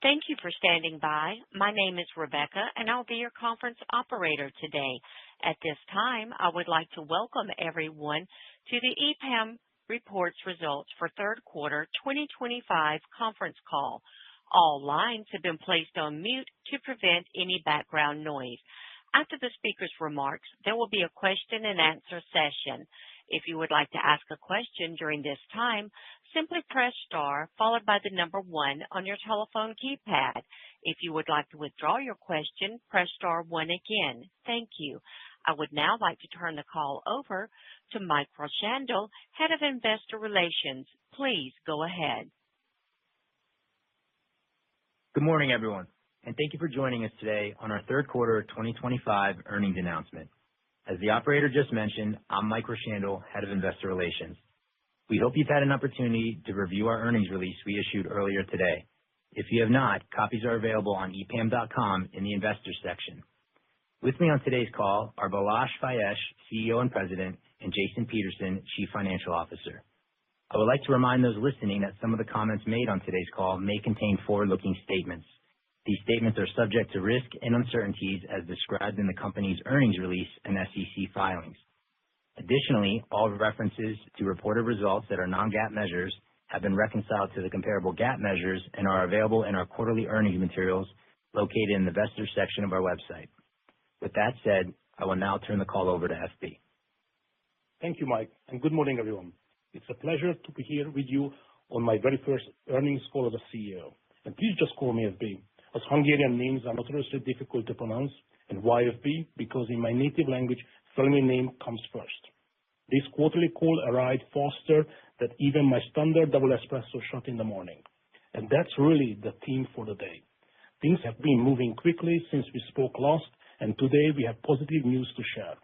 Thank you for standing by. My name is Rebecca, and I'll be your conference operator today. At this time, I would like to welcome everyone to the EPAM Reports Results for Third Quarter 2025 conference call. All lines have been placed on mute to prevent any background noise. After the speaker's remarks, there will be a question-and-answer session. If you would like to ask a question during this time, simply press star followed by the number 1 on your telephone keypad. If you would like to withdraw your question, press star 1 again. Thank you. I would now like to turn the call over to Mike Rochandle, Head of Investor Relations. Please go ahead. Good morning, everyone, and thank you for joining us today on our third quarter 2025 earnings announcement. As the operator just mentioned, I'm Mike Rochandle, Head of Investor Relations. We hope you've had an opportunity to review our earnings release we issued earlier today. If you have not, copies are available on epam.com in the Investors section. With me on today's call are Balazs Fejes, CEO and President, and Jason Peterson, Chief Financial Officer. I would like to remind those listening that some of the comments made on today's call may contain forward-looking statements. These statements are subject to risk and uncertainties as described in the company's earnings release and SEC filings. Additionally, all references to reported results that are non-GAAP measures have been reconciled to the comparable GAAP measures and are available in our quarterly earnings materials located in the Investors section of our website. With that said, I will now turn the call over to FB. Thank you, Mike, and good morning, everyone. It's a pleasure to be here with you on my very first earnings call as a CEO. And please just call me FB, as Hungarian names are notoriously difficult to pronounce, and why FB? Because in my native language, family name comes first. This quarterly call arrived faster than even my standard double espresso shot in the morning. And that's really the theme for the day. Things have been moving quickly since we spoke last, and today we have positive news to share.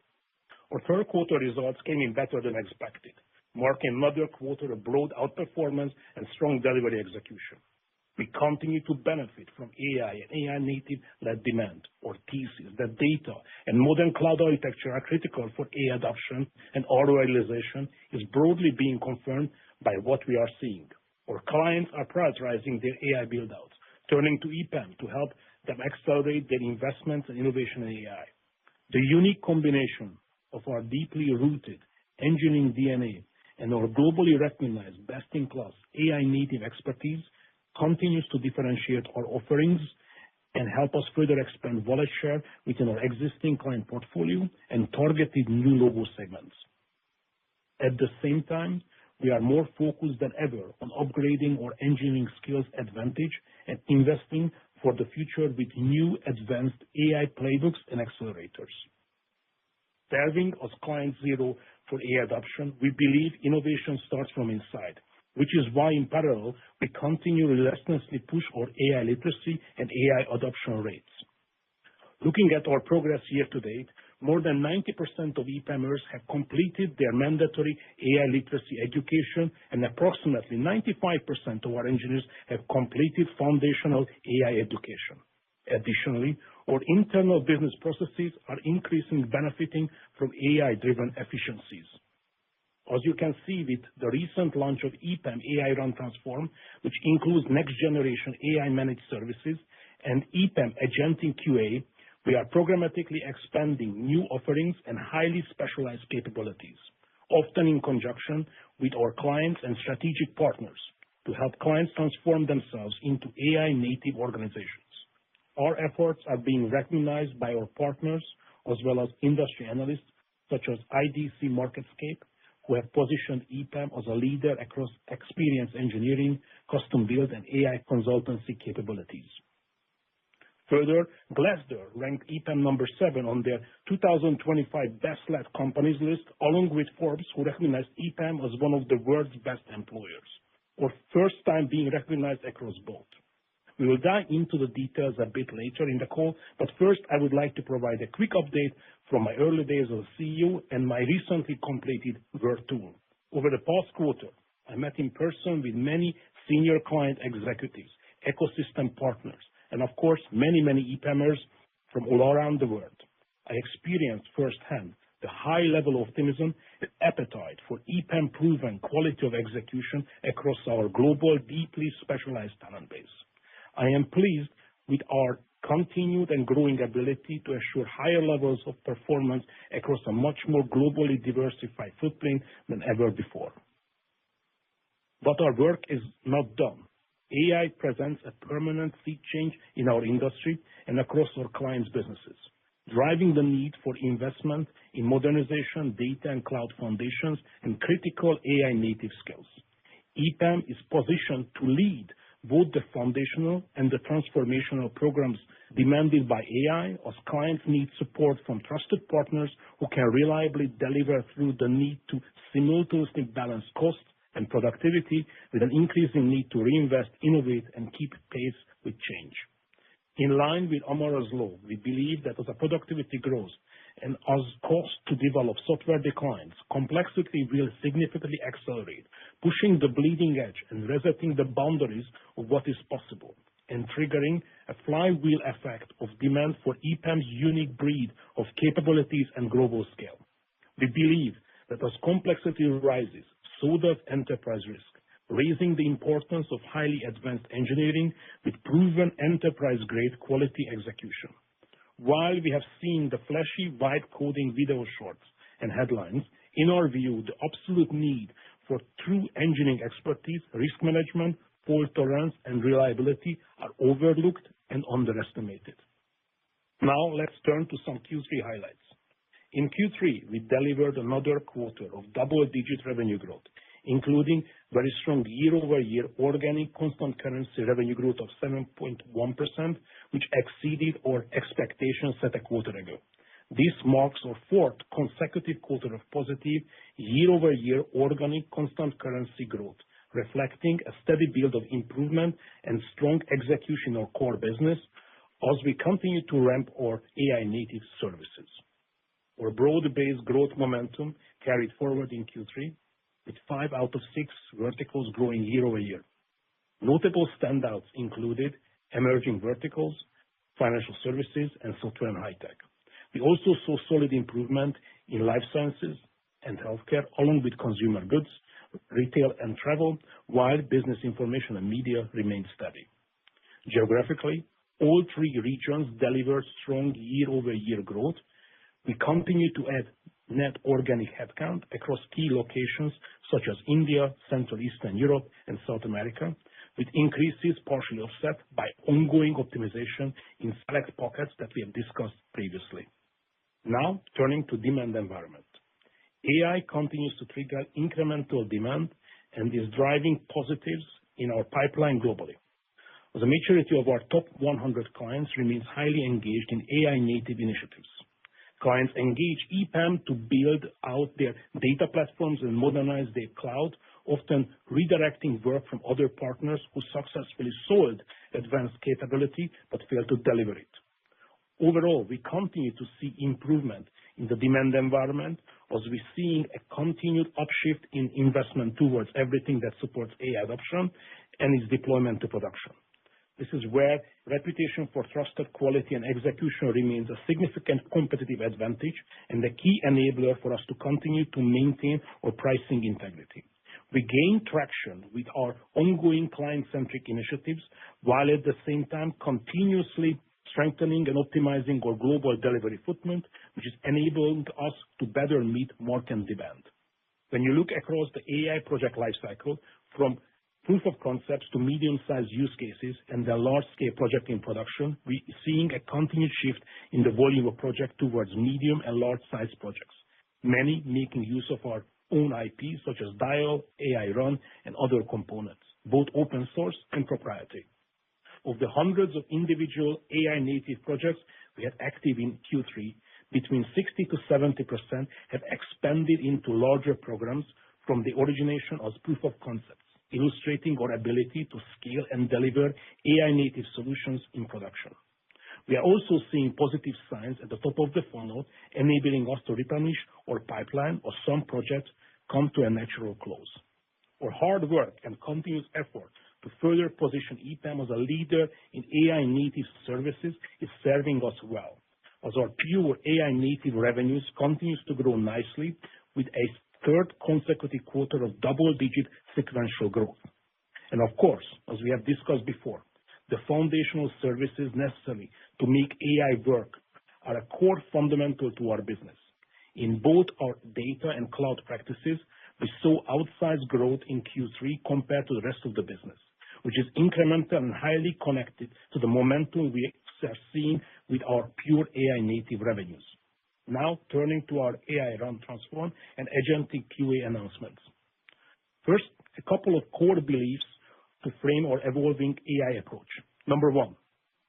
Our third quarter results came in better than expected, marking another quarter of broad outperformance and strong delivery execution. We continue to benefit from AI and AI-native-led demand, or thesis, that data and modern cloud architecture are critical for AI adoption, and our realization is broadly being confirmed by what we are seeing. Our clients are prioritizing their AI build-outs, turning to EPAM to help them accelerate their investments and innovation in AI. The unique combination of our deeply rooted engineering DNA and our globally recognized best-in-class AI-native expertise continues to differentiate our offerings and help us further expand wallet share within our existing client portfolio and targeted new logo segments. At the same time, we are more focused than ever on upgrading our engineering skills advantage and investing for the future with new advanced AI playbooks and accelerators. Serving as client zero for AI adoption, we believe innovation starts from inside, which is why in parallel, we continue to relentlessly push our AI literacy and AI adoption rates. Looking at our progress year to date, more than 90% of EPAMers have completed their mandatory AI literacy education, and approximately 95% of our engineers have completed foundational AI education. Additionally, our internal business processes are increasingly benefiting from AI-driven efficiencies. As you can see with the recent launch of EPAM AI Run Transform, which includes next-generation AI-managed services, and EPAM Agentic QA, we are programmatically expanding new offerings and highly specialized capabilities, often in conjunction with our clients and strategic partners, to help clients transform themselves into AI-native organizations. Our efforts are being recognized by our partners as well as industry analysts such as IDC MarketScape, who have positioned EPAM as a leader across experience engineering, custom build, and AI consultancy capabilities. Further, Glassdoor ranked EPAM number 7 on their 2025 Best-Led Companies list, along with Forbes, who recognized EPAM as one of the world's best employers, our first time being recognized across both. We will dive into the details a bit later in the call, but first I would like to provide a quick update from my early days as CEO and my recently completed World Tour. Over the past quarter, I met in person with many senior client executives, ecosystem partners, and of course, many EPAMers from all around the world. I experienced firsthand the high level of optimism and appetite for EPAM-proven quality of execution across our global, deeply specialized talent base. I am pleased with our continued and growing ability to assure higher levels of performance across a much more globally diversified footprint than ever before. But our work is not done. AI presents a permanent sea change in our industry and across our clients' businesses, driving the need for investment in modernization, data and cloud foundations, and critical AI native skills. EPAM is positioned to lead both the foundational and the transformational programs demanded by AI as clients need support from trusted partners who can reliably deliver through the need to simultaneously balance cost and productivity with an increasing need to reinvest, innovate, and keep pace with change. In line with Amara's law, we believe that as the productivity grows and as cost to develop software declines, complexity will significantly accelerate, pushing the bleeding edge and resetting the boundaries of what is possible, and triggering a flywheel effect of demand for EPAM's unique breed of capabilities and global scale. We believe that as complexity rises, so does enterprise risk, raising the importance of highly advanced engineering with proven enterprise-grade quality execution. While we have seen the flashy vibe coding video shorts and headlines, in our view, the absolute need for true engineering expertise, risk management, fault tolerance, and reliability are overlooked and underestimated. Now let's turn to some Q3 highlights. In Q3, we delivered another quarter of double-digit revenue growth, including very strong year-over-year organic constant currency revenue growth of 7.1%, which exceeded our expectations set a quarter ago. This marks our fourth consecutive quarter of positive year-over-year organic constant currency growth, reflecting a steady build of improvement and strong execution in our core business as we continue to ramp our AI-native services. Our broad-based growth momentum carried forward in Q3, with 5 out of 6 verticals growing year-over-year. Notable standouts included emerging verticals, financial services, and software and high-tech. We also saw solid improvement in life sciences and healthcare, along with consumer goods, retail and travel, while business information and media remained steady. Geographically, all 3 regions delivered strong year-over-year growth. We continue to add net organic headcount across key locations such as India, Central Eastern Europe, and South America, with increases partially offset by ongoing optimization in select pockets that we have discussed previously. Now, turning to demand environment. AI continues to trigger incremental demand and is driving positives in our pipeline globally. The majority of our top 100 clients remains highly engaged in AI-native initiatives. Clients engage EPAM to build out their data platforms and modernize their cloud, often redirecting work from other partners who successfully sold advanced capability but failed to deliver it. Overall, we continue to see improvement in the demand environment as we're seeing a continued upshift in investment towards everything that supports AI adoption and its deployment to production. This is where reputation for trusted quality and execution remains a significant competitive advantage and a key enabler for us to continue to maintain our pricing integrity. We gain traction with our ongoing client-centric initiatives, while at the same time continuously strengthening and optimizing our global delivery footprint, which is enabling us to better meet market demand. When you look across the AI project lifecycle, from proof of concepts to medium-sized use cases and the large-scale project in production, we're seeing a continued shift in the volume of project towards medium and large-sized projects, many making use of our own IP, such as Dial, AI Run, and other components, both open source and proprietary. Of the hundreds of individual AI-native projects we had active in Q3, between 60 to 70% have expanded into larger programs from the origination as proof of concepts, illustrating our ability to scale and deliver AI-native solutions in production. We are also seeing positive signs at the top of the funnel, enabling us to replenish our pipeline as some projects come to a natural close. Our hard work and continuous effort to further position EPAM as a leader in AI-native services is serving us well, as our pure AI-native revenues continues to grow nicely with a third consecutive quarter of double-digit sequential growth. And of course, as we have discussed before, the foundational services necessary to make AI work are a core fundamental to our business. In both our data and cloud practices, we saw outsized growth in Q3 compared to the rest of the business, which is incremental and highly connected to the momentum we are seeing with our pure AI native revenues. Now, turning to our AI Run, Transform, and agentic QA announcements. First, a couple of core beliefs to frame our evolving AI approach. Number one,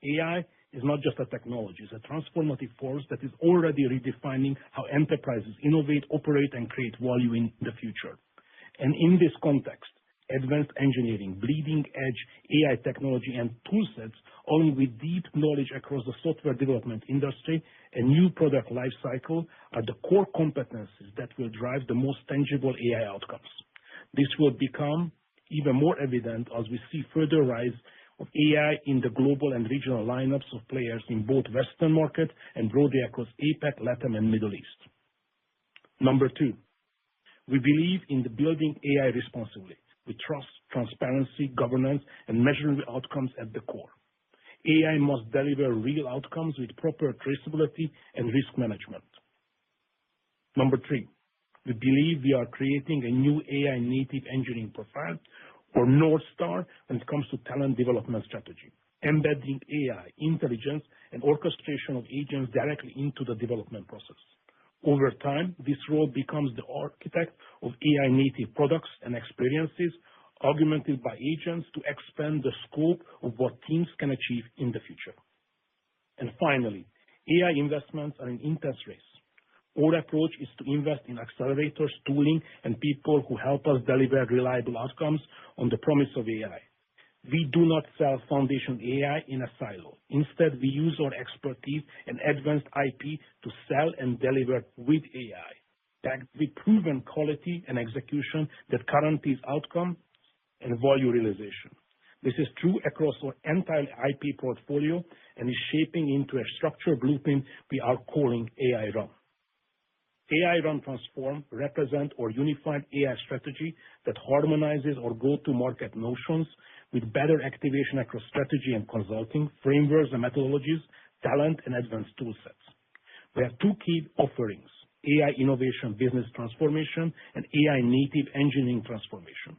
AI is not just a technology, it's a transformative force that is already redefining how enterprises innovate, operate, and create value in the future. And in this context, advanced engineering, bleeding-edge AI technology, and toolsets, along with deep knowledge across the software development industry and new product lifecycle, are the core competencies that will drive the most tangible AI outcomes. This will become even more evident as we see further rise of AI in the global and regional lineups of players in both Western market and broadly across APAC, Latin, and Middle East. Number two, we believe in the building AI responsibly, with trust, transparency, governance, and measurable outcomes at the core. AI must deliver real outcomes with proper traceability and risk management. Number three, we believe we are creating a new AI native engineering profile or North Star when it comes to talent development strategy, embedding AI, intelligence, and orchestration of agents directly into the development process. Over time, this role becomes the architect of AI native products and experiences, augmented by agents to expand the scope of what teams can achieve in the future. And finally, AI investments are an intense race. Our approach is to invest in accelerators, tooling, and people who help us deliver reliable outcomes on the promise of AI. We do not sell foundation AI in a silo. Instead, we use our expertise and advanced IP to sell and deliver with AI, backed with proven quality and execution that guarantees outcome and value realization. This is true across our entire IP portfolio and is shaping into a structured blueprint we are calling AI Run. AI Run Transform represents our unified AI strategy that harmonizes our go-to-market notions with better activation across strategy and consulting, frameworks and methodologies, talent, and advanced toolsets. We have two key offerings: AI innovation business transformation and AI native engineering transformation.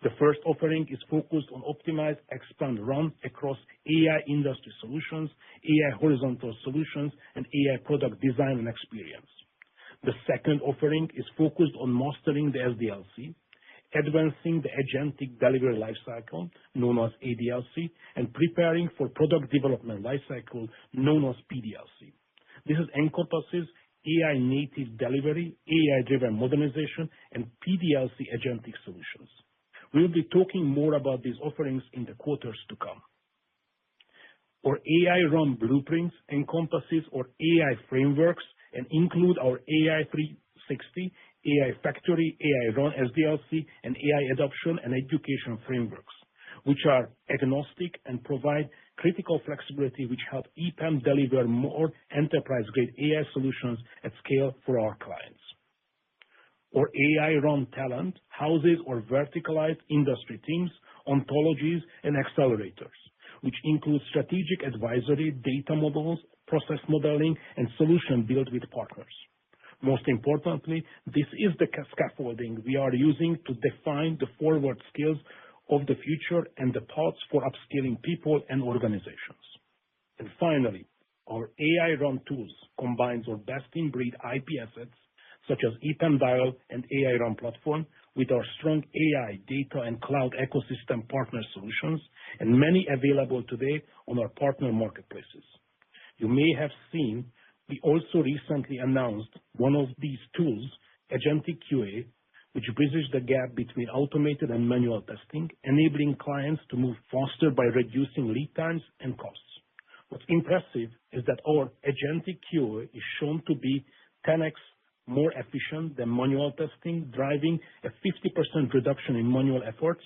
The first offering is focused on optimize, expand, run across AI industry solutions, AI horizontal solutions, and AI product design and experience. The second offering is focused on mastering the SDLC, advancing the agentic delivery lifecycle, known as ADLC, and preparing for product development lifecycle, known as PDLC. This encompasses AI native delivery, AI-driven modernization, and PDLC agentic solutions. We'll be talking more about these offerings in the quarters to come. Our AI Run blueprints encompasses our AI frameworks and include our AI 360, AI Factory, AI Run SDLC, and AI Adoption and Education frameworks, which are agnostic and provide critical flexibility which help EPAM deliver more enterprise-grade AI solutions at scale for our clients. Our AI Run talent houses our verticalized industry teams, ontologies, and accelerators, which include strategic advisory, data models, process modeling, and solution build with partners. Most importantly, this is the scaffolding we are using to define the forward skills of the future and the paths for upskilling people and organizations. And finally, our AI Run tools combines our best-in-breed IP assets, such as EPAM Dial and AI Run platform, with our strong AI, data, and cloud ecosystem partner solutions, and many available today on our partner marketplaces. You may have seen we also recently announced one of these tools, Agentic QA, which bridges the gap between automated and manual testing, enabling clients to move faster by reducing lead times and costs. What's impressive is that our Agentic QA is shown to be 10x more efficient than manual testing, driving a 50% reduction in manual efforts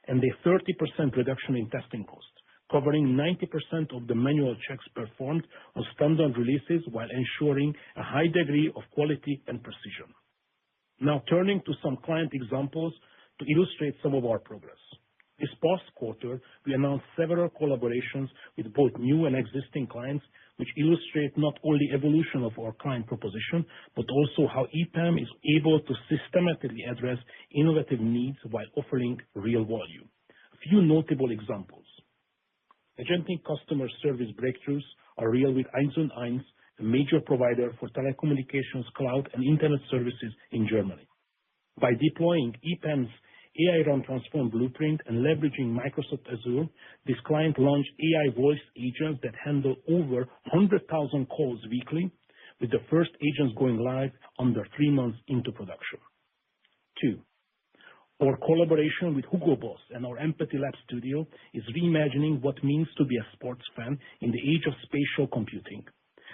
and a 30% reduction in testing costs, covering 90% of the manual checks performed on standard releases while ensuring a high degree of quality and precision. Now turning to some client examples to illustrate some of our progress. This past quarter, we announced several collaborations with both new and existing clients, which illustrate not only evolution of our client proposition, but also how EPAM is able to systematically address innovative needs while offering real value. A few notable examples. Agentic customer service breakthroughs are real with 1&1, a major provider for telecommunications, cloud, and internet services in Germany. By deploying EPAM's AI Run Transform Blueprint and leveraging Microsoft Azure, this client launched AI voice agents that handle over 100,000 calls weekly, with the first agents going live under 3 months into production. 2. Our collaboration with Hugo Boss and our Empathy Lab studio is reimagining what it means to be a sports fan in the age of spatial computing.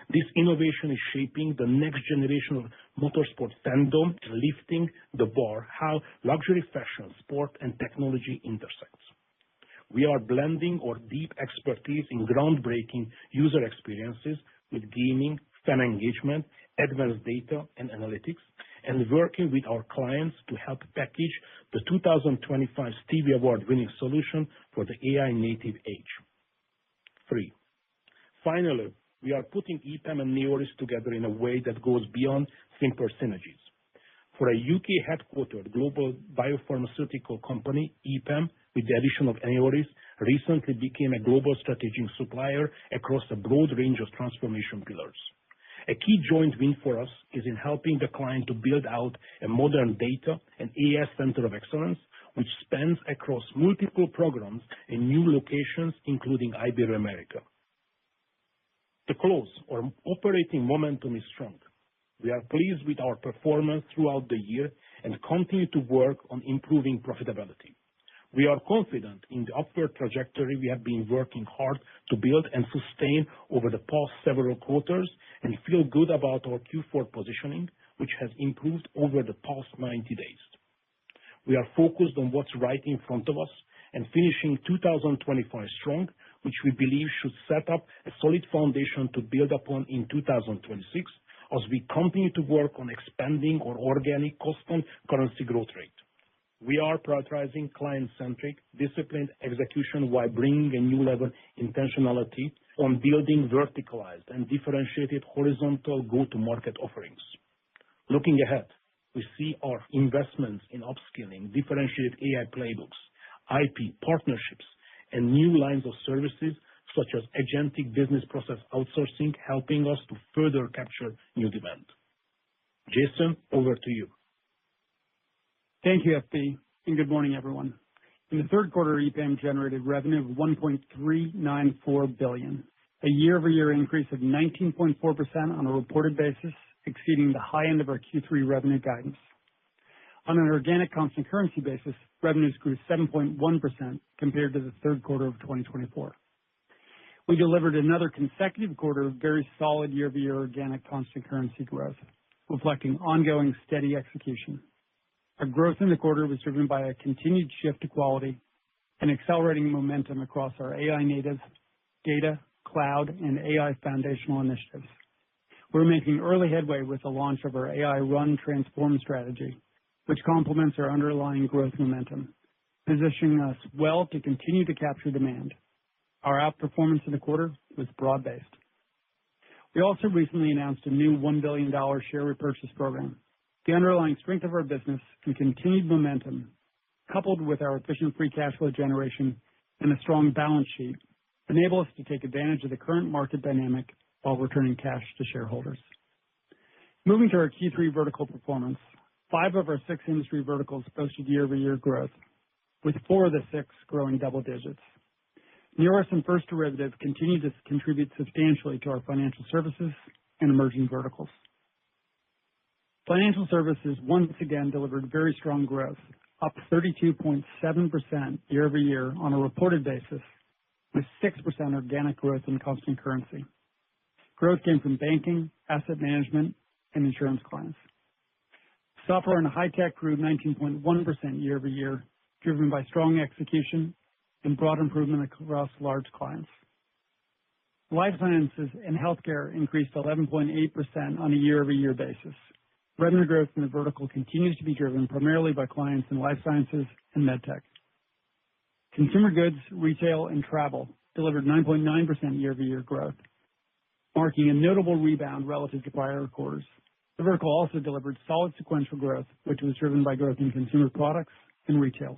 This innovation is shaping the next generation of motorsport fandom and lifting the bar how luxury fashion, sport, and technology intersects. We are blending our deep expertise in groundbreaking user experiences with gaming, fan engagement, advanced data and analytics, and working with our clients to help package the 2025 Stevie Award-winning solution for the AI-native age. 3. Finally, we are putting EPAM and Neoris together in a way that goes beyond simple synergies. For a UK-headquartered global biopharmaceutical company, EPAM, with the addition of Neoris, recently became a global strategic supplier across a broad range of transformation pillars. A key joint win for us is in helping the client to build out a modern data and AI center of excellence, which spans across multiple programs in new locations, including Iberoamerica. To close, our operating momentum is strong. We are pleased with our performance throughout the year and continue to work on improving profitability. We are confident in the upward trajectory we have been working hard to build and sustain over the past several quarters and feel good about our Q4 positioning, which has improved over the past 90 days. We are focused on what's right in front of us and finishing 2025 strong, which we believe should set up a solid foundation to build upon in 2026 as we continue to work on expanding our organic constant currency growth rate. We are prioritizing client-centric, disciplined execution while bringing a new level of intentionality on building verticalized and differentiated horizontal go-to-market offerings. Looking ahead, we see our investments in upskilling, differentiated AI playbooks, IP partnerships, and new lines of services such as agentic business process outsourcing, helping us to further capture new demand. Jason, over to you. Thank you, FB, and good morning, everyone. In the third quarter, EPAM generated revenue of $1.394 billion, a year-over-year increase of 19.4% on a reported basis, exceeding the high end of our Q3 revenue guidance. On an organic constant currency basis, revenues grew 7.1% compared to the third quarter of 2024. We delivered another consecutive quarter of very solid year-over-year organic constant currency growth, reflecting ongoing steady execution. Our growth in the quarter was driven by a continued shift to quality and accelerating momentum across our AI-native, data, cloud, and AI foundational initiatives. We're making early headway with the launch of our AI Run Transform strategy, which complements our underlying growth momentum, positioning us well to continue to capture demand. Our outperformance in the quarter was broad-based. We also recently announced a new $1 billion share repurchase program. The underlying strength of our business and continued momentum, coupled with our efficient free cash flow generation and a strong balance sheet, enable us to take advantage of the current market dynamic while returning cash to shareholders. Moving to our Q3 vertical performance, 5 of our 6 industry verticals posted year-over-year growth, with 4 of the 6 growing double digits. Neoris and First Derivative continue to contribute substantially to our financial services and emerging verticals. Financial services once again delivered very strong growth, up 32.7% year-over-year on a reported basis, with 6% organic growth in constant currency. Growth came from banking, asset management, and insurance clients. Software and high-tech grew 19.1% year-over-year, driven by strong execution and broad improvement across large clients. Life sciences and healthcare increased 11.8% on a year-over-year basis. Revenue growth in the vertical continues to be driven primarily by clients in life sciences and medtech. Consumer goods, retail, and travel delivered 9.9% year-over-year growth, marking a notable rebound relative to prior quarters. The vertical also delivered solid sequential growth, which was driven by growth in consumer products and retail.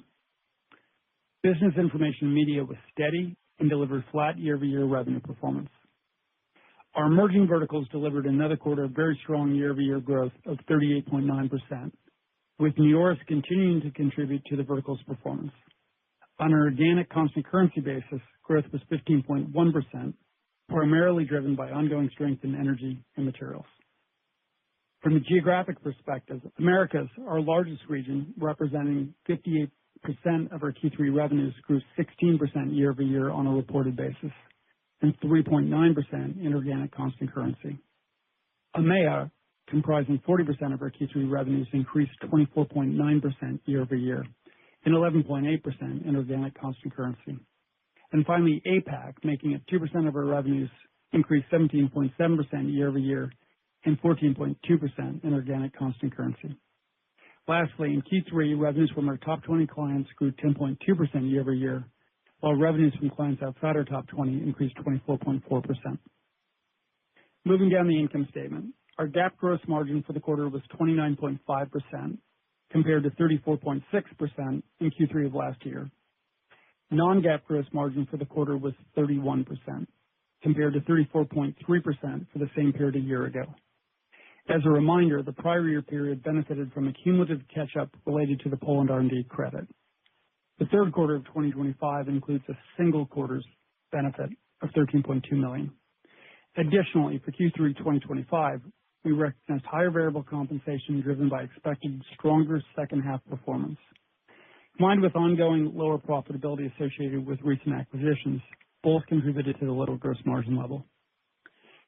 Business information and media was steady and delivered flat year-over-year revenue performance. Our emerging verticals delivered another quarter of very strong year-over-year growth of 38.9%, with Neoris continuing to contribute to the vertical's performance. On an organic constant currency basis, growth was 15.1%, primarily driven by ongoing strength in energy and materials. From a geographic perspective, Americas, our largest region, representing 58% of our Q3 revenues, grew 16% year-over-year on a reported basis and 3.9% in organic constant currency. EMEA, comprising 40% of our Q3 revenues, increased 24.9% year-over-year and 11.8% in organic constant currency. And finally, APAC, making it 2% of our revenues, increased 17.7% year-over-year and 14.2% in organic constant currency. Lastly, in Q3, revenues from our top 20 clients grew 10.2% year-over-year, while revenues from clients outside our top 20 increased 24.4%. Moving down the income statement, our GAAP gross margin for the quarter was 29.5%, compared to 34.6% in Q3 of last year. Non-GAAP gross margin for the quarter was 31%, compared to 34.3% for the same period a year ago. As a reminder, the prior year period benefited from a cumulative catch-up related to the Poland R&D credit. The third quarter of 2025 includes a single quarter's benefit of $13.2 million. Additionally, for Q3 2025, we recognized higher variable compensation driven by expected stronger second-half performance. Combined with ongoing lower profitability associated with recent acquisitions, both contributed to the lower gross margin level.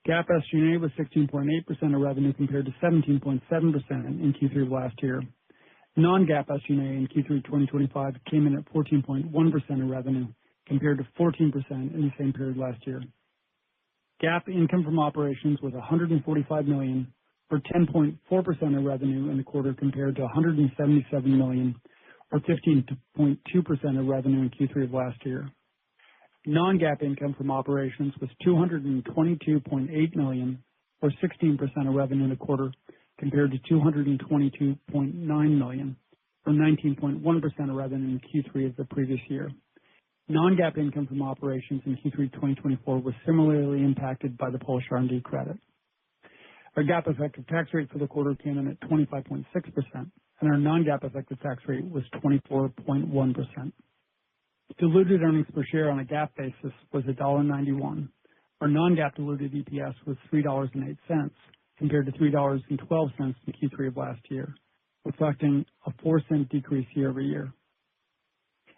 GAAP SG&A was 16.8% of revenue compared to 17.7% in Q3 of last year. Non-GAAP SG&A in Q3 2025 came in at 14.1% of revenue compared to 14% in the same period last year. GAAP income from operations was $145 million, or 10.4% of revenue in the quarter, compared to $177 million, or 15.2% of revenue in Q3 of last year. Non-GAAP income from operations was $222.8 million, or 16% of revenue in the quarter, compared to $222.9 million, or 19.1% of revenue in Q3 of the previous year. Non-GAAP income from operations in Q3 2024 was similarly impacted by the Polish R&D credit. Our GAAP effective tax rate for the quarter came in at 25.6%, and our non-GAAP effective tax rate was 24.1%. Diluted earnings per share on a GAAP basis was $1.91. Our non-GAAP diluted EPS was $3.08, compared to $3.12 in Q3 of last year, reflecting a 4-cent decrease year-over-year.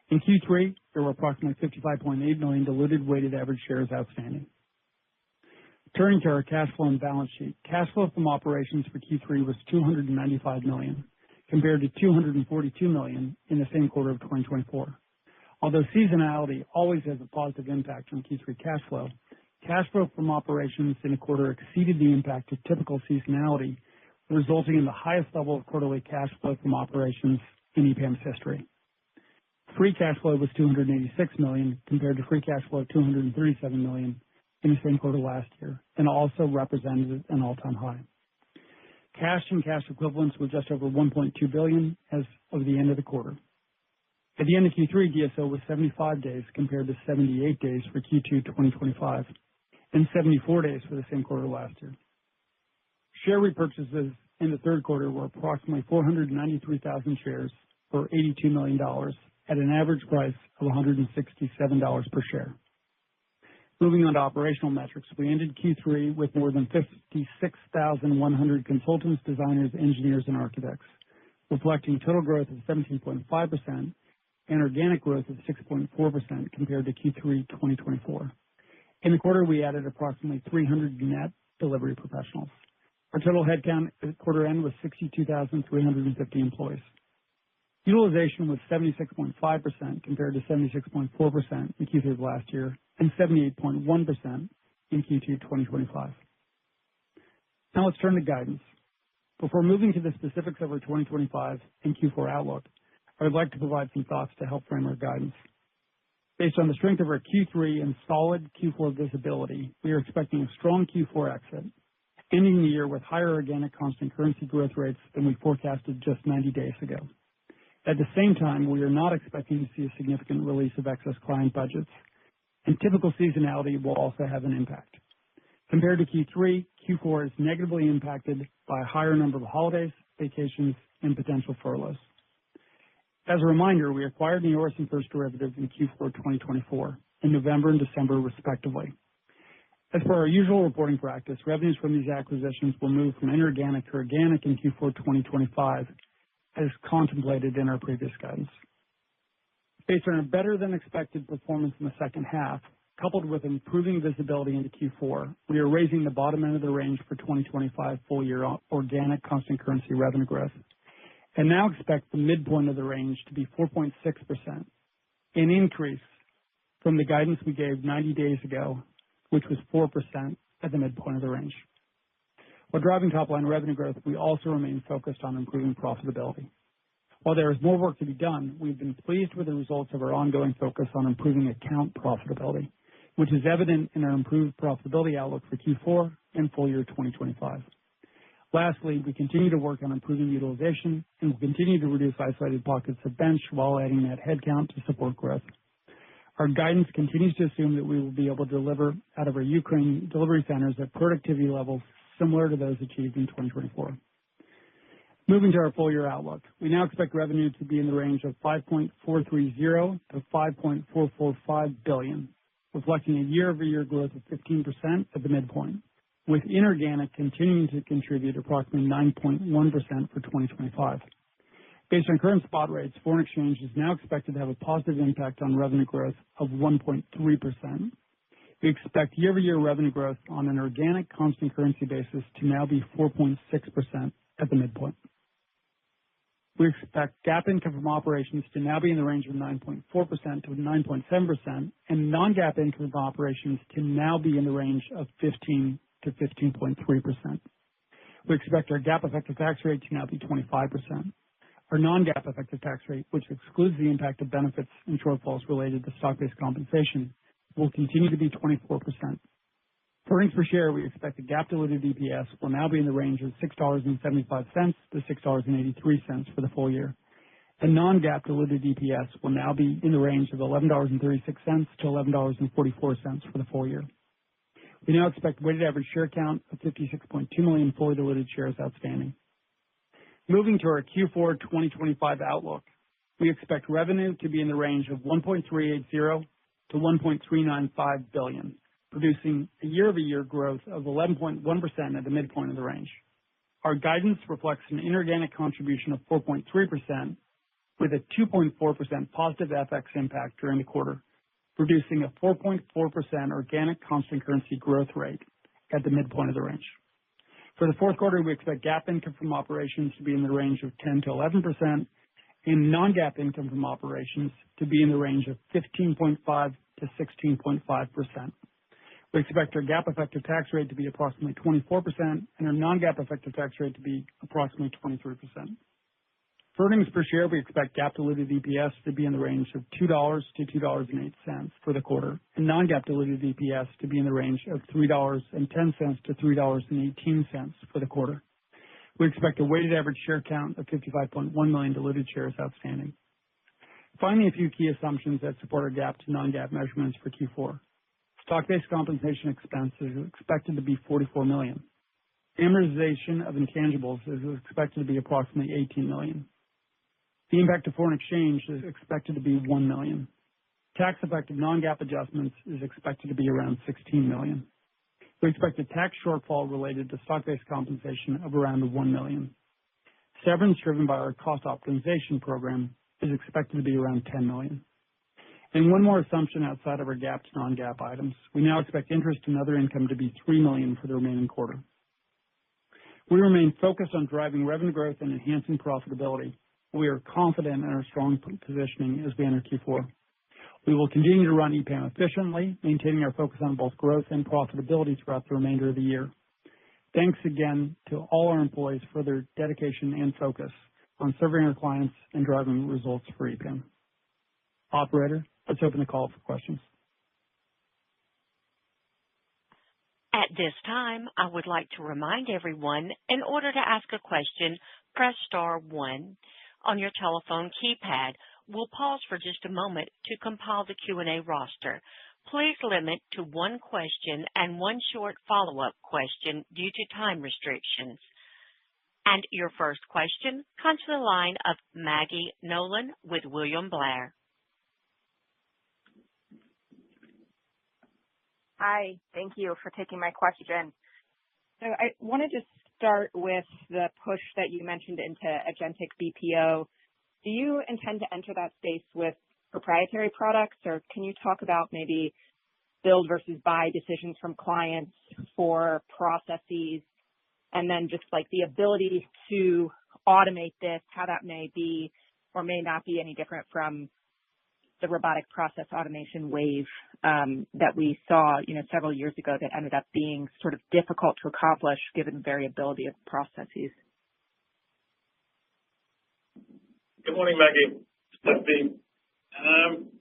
In Q3, there were approximately 55.8 million diluted weighted average shares outstanding. Turning to our cash flow and balance sheet, cash flow from operations for Q3 was $295 million, compared to $242 million in the same quarter of 2024. Although seasonality always has a positive impact on Q3 cash flow from operations in a quarter exceeded the impact of typical seasonality, resulting in the highest level of quarterly cash flow from operations in EPAM's history. Free cash flow was $286 million, compared to free cash flow of $237 million in the same quarter last year, and also represented an all-time high. Cash and cash equivalents were just over $1.2 billion as of the end of the quarter. At the end of Q3, DSO was 75 days compared to 78 days for Q2 2025 and 74 days for the same quarter last year. Share repurchases in the third quarter were approximately 493,000 shares for $82 million at an average price of $167 per share. Moving on to operational metrics, we ended Q3 with more than 56,100 consultants, designers, engineers, and architects, reflecting total growth of 17.5% and organic growth of 6.4% compared to Q3 2024. In the quarter, we added approximately 300 net delivery professionals. Our total headcount at quarter end was 62,350 employees. Utilization was 76.5% compared to 76.4% in Q3 of last year and 78.1% in Q2 2025. Now let's turn to guidance. Before moving to the specifics of our 2025 and Q4 outlook, I would like to provide some thoughts to help frame our guidance. Based on the strength of our Q3 and solid Q4 visibility, we are expecting a strong Q4 exit, ending the year with higher organic constant currency growth rates than we forecasted just 90 days ago. At the same time, we are not expecting to see a significant release of excess client budgets, and typical seasonality will also have an impact. Compared to Q3, Q4 is negatively impacted by a higher number of holidays, vacations, and potential furloughs. As a reminder, we acquired Neoris and First Derivative in Q4 2024, in November and December respectively. As per our usual reporting practice, revenues from these acquisitions will move from inorganic to organic in Q4 2025, as contemplated in our previous guidance. Based on a better-than-expected performance in the second half, coupled with improving visibility into Q4, we are raising the bottom end of the range for 2025 full-year organic constant currency revenue growth, and now expect the midpoint of the range to be 4.6%, an increase from the guidance we gave 90 days ago, which was 4% at the midpoint of the range. While driving top-line revenue growth, we also remain focused on improving profitability. While there is more work to be done, we've been pleased with the results of our ongoing focus on improving account profitability, which is evident in our improved profitability outlook for Q4 and full year 2025. Lastly, we continue to work on improving utilization and will continue to reduce isolated pockets of bench while adding net headcount to support growth. Our guidance continues to assume that we will be able to deliver out of our Ukraine delivery centers at productivity levels similar to those achieved in 2024. Moving to our full-year outlook, we now expect revenue to be in the range of $5.430 to $5.445 billion, reflecting a year-over-year growth of 15% at the midpoint, with inorganic continuing to contribute approximately 9.1% for 2025. Based on current spot rates, foreign exchange is now expected to have a positive impact on revenue growth of 1.3%. We expect year-over-year revenue growth on an organic constant currency basis to now be 4.6% at the midpoint. We expect GAAP income from operations to now be in the range of 9.4% to 9.7%, and non-GAAP income from operations to now be in the range of 15 to 15.3%. We expect our GAAP effective tax rate to now be 25%. Our non-GAAP effective tax rate, which excludes the impact of benefits and shortfalls related to stock-based compensation, will continue to be 24%. For earnings per share, we expect the GAAP diluted EPS will now be in the range of $6.75 to $6.83 for the full year. The non-GAAP diluted EPS will now be in the range of $11.36 to $11.44 for the full year. We now expect weighted average share count of 56.2 million fully diluted shares outstanding. Moving to our Q4 2025 outlook, we expect revenue to be in the range of $1.380 to $1.395 billion, producing a year-over-year growth of 11.1% at the midpoint of the range. Our guidance reflects an inorganic contribution of 4.3%, with a 2.4% positive FX impact during the quarter, producing a 4.4% organic constant currency growth rate at the midpoint of the range. For the fourth quarter, we expect GAAP income from operations to be in the range of 10 to 11%, and non-GAAP income from operations to be in the range of 15.5 to 16.5%. We expect our GAAP effective tax rate to be approximately 24% and our non-GAAP effective tax rate to be approximately 23%. For earnings per share, we expect GAAP diluted EPS to be in the range of $2 to $2.08 for the quarter, and non-GAAP diluted EPS to be in the range of $3.10 to $3.18 for the quarter. We expect a weighted average share count of 55.1 million diluted shares outstanding. Finally, a few key assumptions that support our GAAP to non-GAAP measurements for Q4. Stock-based compensation expense is expected to be $44 million. Amortization of intangibles is expected to be approximately $18 million. The impact of foreign exchange is expected to be $1 million. Tax-effective non-GAAP adjustments is expected to be around $16 million. We expect a tax shortfall related to stock-based compensation of around $1 million. Severance driven by our cost optimization program is expected to be around $10 million. And one more assumption outside of our GAAP to non-GAAP items. We now expect interest and other income to be $3 million for the remaining quarter. We remain focused on driving revenue growth and enhancing profitability. We are confident in our strong positioning as we enter Q4. We will continue to run EPAM efficiently, maintaining our focus on both growth and profitability throughout the remainder of the year. Thanks again to all our employees for their dedication and focus on serving our clients and driving results for EPAM. Operator, Let's open the call for questions. At this time, I would like to remind everyone, in order to ask a question, press star 1 on your telephone keypad. We'll pause for just a moment to compile the Q&A roster. Please limit to one question and one short follow-up question due to time restrictions. And your first question comes to the line of Maggie Nolan with William Blair. Hi, thank you for taking my question. So I wanted to start with the push that you mentioned into agentic BPO. Do you intend to enter that space with proprietary products, or can you talk about maybe build versus buy decisions from clients for processes, and then just like the ability to automate this, how that may be or may not be any different from the robotic process automation wave that we saw, several years ago that ended up being sort of difficult to accomplish given variability of processes? Good morning, Maggie.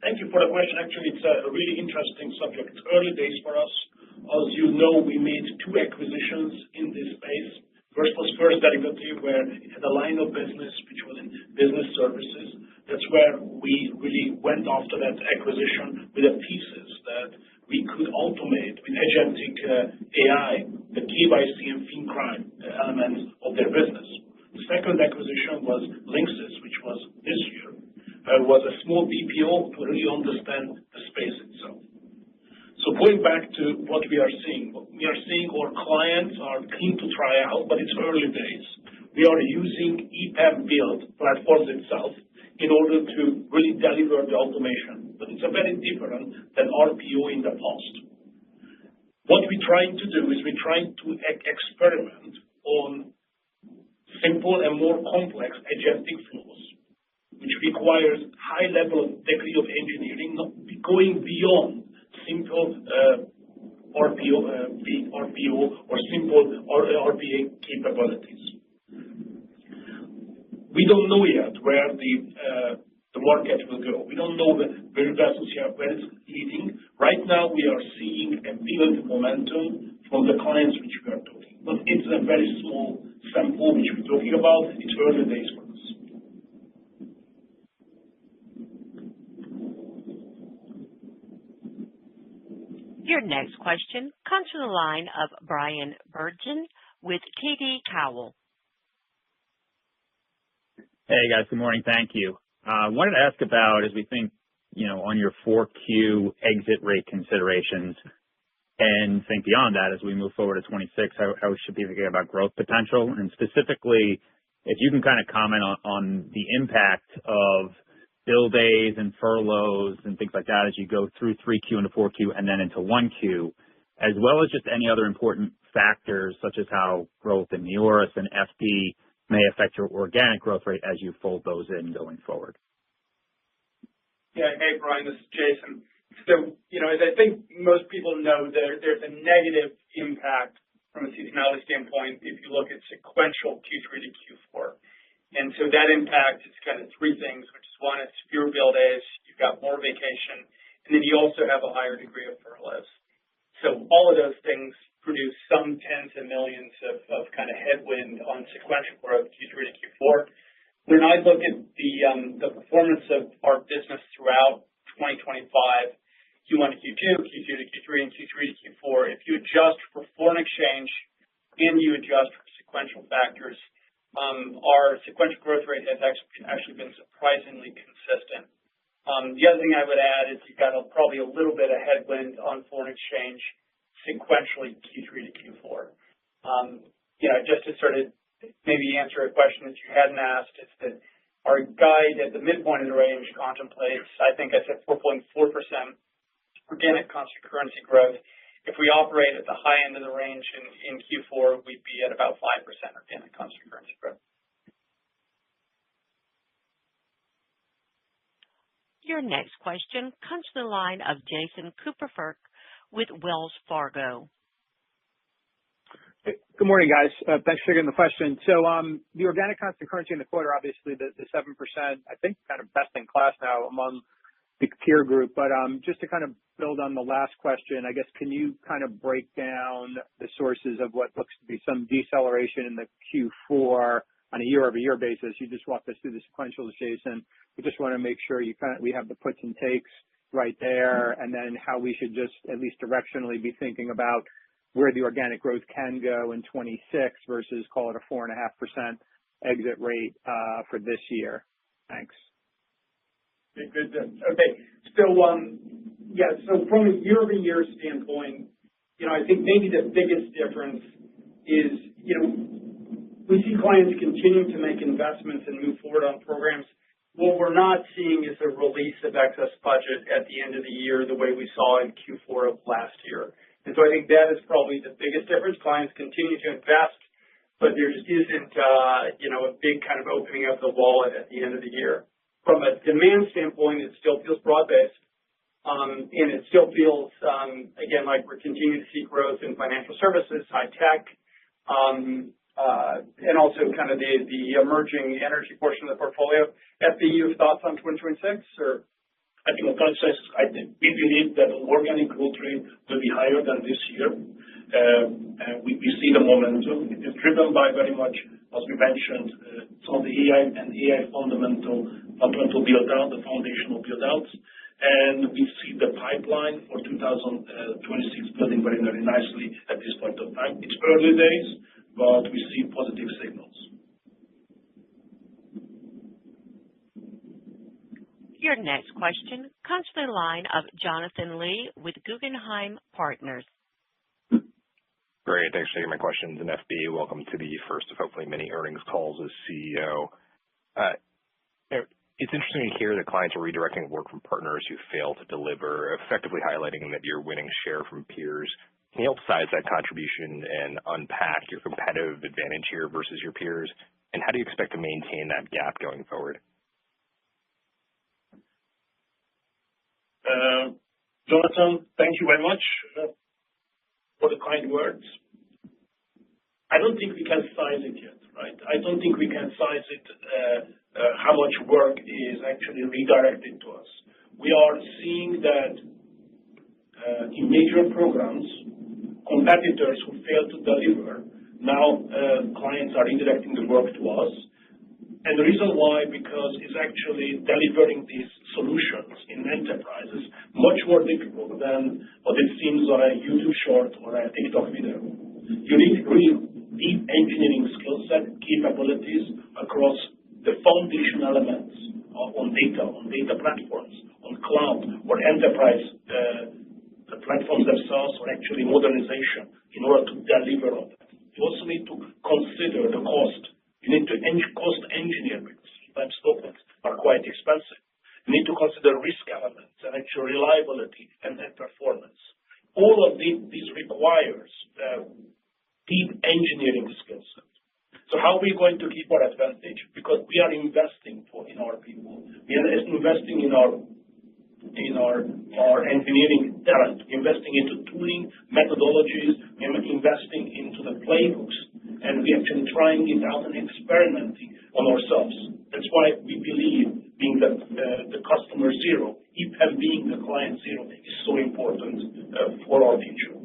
Thank you for the question. Actually, it's a really interesting subject. It's early days for us. As you know, we made 2 acquisitions in this space. First was First Derivative, where it had a line of business which was in business services. That's where we really went after that acquisition with a thesis that we could automate with agentic AI the KYC and fin crime elements of their business. The second acquisition was Linksys, which was this year. Was a small BPO to really understand the space itself. So going back to what we are seeing our clients are keen to try out, but it's early days. We are using EPAM build platforms itself in order to really deliver the automation, but it's a very different than RPO in the past. What we're trying to do is we're trying to experiment on simple and more complex agentic flows, which requires high level of degree of engineering, not going beyond simple RPO or simple RPA capabilities. We don't know yet where the market will go. We don't know where it's leading. Right now, we are seeing a build momentum from the clients which we are talking. But it's a very small sample which we're talking about. It's early days for us. Your next question comes from the line of Bryan Bergin with TD Cowen. Hey, guys. Good morning. Thank you. I wanted to ask about, as we think, on your 4Q exit rate considerations and think beyond that as we move forward to 26, how we should be thinking about growth potential. And specifically, if you can kind of comment on the impact of bill days and furloughs and things like that as you go through 3Q into 4Q and then into 1Q, as well as just any other important factors such as how growth in Neoris and FD may affect your organic growth rate as you fold those in going forward. Yeah. Hey, Brian, this is Jason. So, as I think most people know, there's a negative impact from a seasonality standpoint if you look at sequential Q3 to Q4. And so that impact is kind of 3 things, which is one, it's fewer bill days, you've got more vacation, and then you also have a higher degree of furloughs. So all of those things produce some tens of millions of kind of headwind on sequential growth Q3 to Q4. When I look at the performance of our business throughout 2025, Q1 to Q2, Q2 to Q3, and Q3 to Q4, if you adjust for foreign exchange and you adjust for sequential factors, our sequential growth rate has actually been surprisingly consistent. The other thing I would add is you've got probably a little bit of headwind on foreign exchange sequentially Q3 to Q4. Just to sort of maybe answer a question that you hadn't asked, is that our guide at the midpoint of the range contemplates, I think I said 4.4% organic constant currency growth. If we operate at the high end of the range in Q4, we'd be at about 5% organic constant currency growth. Your next question comes to the line of Jason Kupferberg with Wells Fargo. Good morning, guys. Thanks for taking the question. So the organic constant currency in the quarter, obviously the 7%, I think kind of best in class now among the peer group. But just to kind of build on the last question, I guess, can you kind of break down the sources of what looks to be some deceleration in the Q4 on a year-over-year basis? You just walked us through the sequentials, Jason. We just want to make sure we have the puts and takes right there, and then how we should just at least directionally be thinking about where the organic growth can go in 26 versus call it a 4.5% exit rate for this year. Thanks. Okay, good. Okay. So from a year-over-year standpoint, I think maybe the biggest difference is, we see clients continuing to make investments and move forward on programs. What we're not seeing is a release of excess budget at the end of the year the way we saw in Q4 of last year. And so I think that is probably the biggest difference. Clients continue to invest, but there just isn't, a big kind of opening of the wallet at the end of the year. From a demand standpoint, it still feels broad-based, and it still feels, again, like we're continuing to see growth in financial services, high tech, and also kind of the emerging energy portion of the portfolio. FB, you have thoughts on 2026, or? I think on 2026, we believe that organic growth rate will be higher than this year. We see the momentum. It is driven by very much, as we mentioned, some of the AI and AI fundamental build-out, the foundational build-outs. And we see the pipeline for 2026 building very, very nicely at this point of time. It's early days, but we see positive signals. Your next question comes from the line of Jonathan Lee with Guggenheim Partners. Great. Thanks for taking my questions. And FB, welcome to the first of hopefully many earnings calls as CEO. It's interesting to hear that clients are redirecting work from partners who fail to deliver, effectively highlighting that you're winning share from peers. Can you help size that contribution and unpack your competitive advantage here versus your peers? And how do you expect to maintain that gap going forward? Jonathan, thank you very much for the kind words. I don't think we can size it yet, right? I don't think we can size it, how much work is actually redirected to us. We are seeing that in major programs, competitors who fail to deliver, now clients are redirecting the work to us. And the reason why, because it's actually delivering these solutions in enterprises much more difficult than what it seems on a YouTube short or a TikTok video. You need really deep engineering skill set, capabilities across the foundation elements on data platforms, on cloud or enterprise platforms themselves, or actually modernization in order to deliver on that. You also need to consider the cost. You need to cost engineer, because sometimes tokens are quite expensive. You need to consider risk elements and actual reliability and performance. All of these requires deep engineering skill set. So how are we going to keep our advantage? Because we are investing in our people. We are investing in our engineering talent, investing into tooling methodologies, investing into the playbooks, and we actually trying it out and experimenting on ourselves. That's why we believe being the customer zero, EPAM being the client zero, is so important for our future.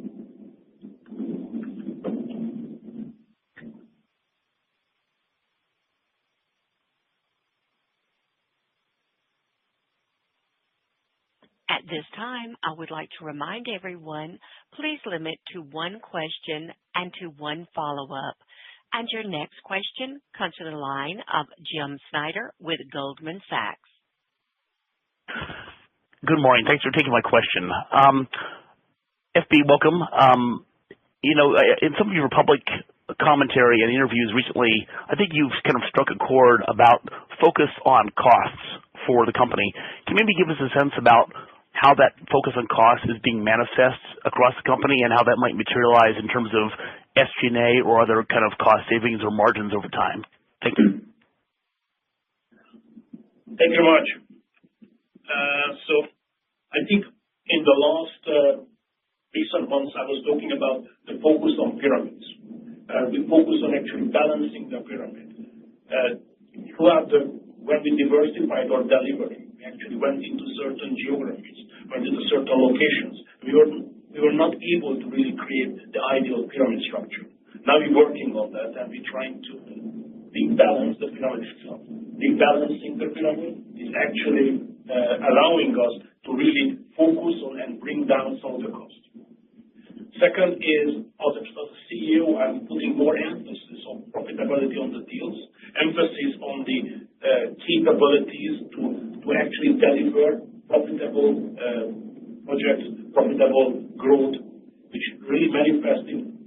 At this time, I would like to remind everyone, please limit to one question and to one follow-up. And your next question comes to the line of Jim Snyder with Goldman Sachs. Good morning. Thanks for taking my question. FB, welcome. In some of your public commentary and interviews recently, I think you've kind of struck a chord about focus on costs for the company. Can you maybe give us a sense about how that focus on cost is being manifest across the company and how that might materialize in terms of SG&A or other kind of cost savings or margins over time? Thank you. Thank you very much. So I think in the last recent months, I was talking about the focus on pyramids. We focus on actually balancing the pyramid. When we diversified our delivery, We actually went into certain geographies, went into certain locations. We were not able to really create the ideal pyramid structure. Now we're working on that, and we're trying to rebalance the pyramid itself. Rebalancing the pyramid is actually allowing us to really focus on and bring down some of the costs. Second is, as a CEO, I'm putting more emphasis on profitability on the deals, emphasis on the capabilities to actually deliver profitable projects, profitable growth, which really manifesting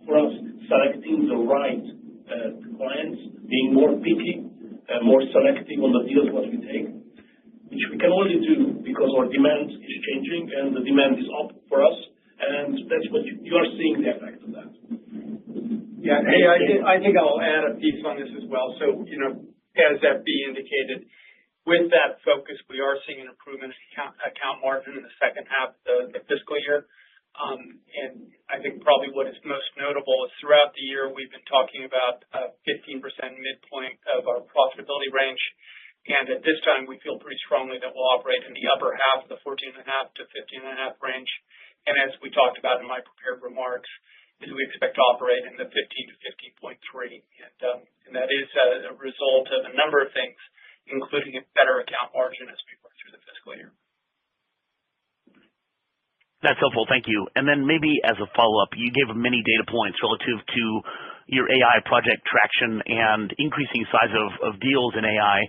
for us selecting the right clients, being more picky, more selective on the deals what we take, which we can only do because our demand is changing and the demand is up for us, and that's what you are seeing the effect of that. Yeah, hey, I think I'll add a piece on this as well. So, as FB indicated, with that focus, we are seeing an improvement in account margin in the second half of the fiscal year. And I think probably what is most notable is throughout the year, we've been talking about a 15% midpoint of our profitability range. And at this time, we feel pretty strongly that we'll operate in the upper half of the 14.5 to 15.5 range. And as we talked about in my prepared remarks, is we expect to operate in the 15 to 15.3. And that is a result of a number of things, including a better account margin as we work through the fiscal year. That's helpful. Thank you. And then maybe as a follow-up, you gave many data points relative to your AI project traction and increasing size of deals in AI.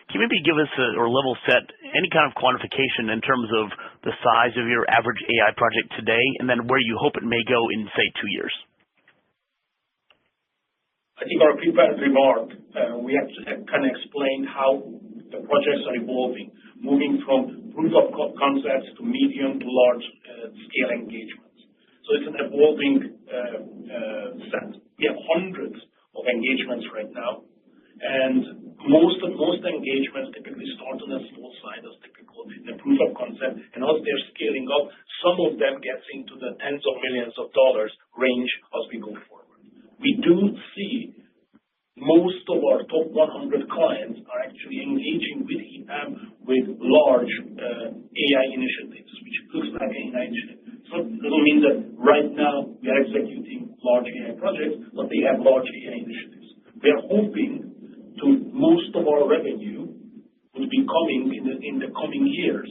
Can you maybe give us or level set any kind of quantification in terms of the size of your average AI project today and then where you hope it may go in, say, 2 years? I think our prepared remark, we actually kind of explained how the projects are evolving, moving from proof of concepts to medium to large scale engagements. So it's an evolving set. We have hundreds of engagements right now, and most engagements typically start on a small side as typical, the proof of concept, and as they're scaling up, some of them gets into the tens of millions of dollars range as we go forward. We do see most of our top 100 clients are actually engaging with EPAM with large AI initiatives, which looks like an AI initiative. So it doesn't mean that right now we are executing large AI projects, but they have large AI initiatives. We are hoping to most of our revenue will be coming in the coming years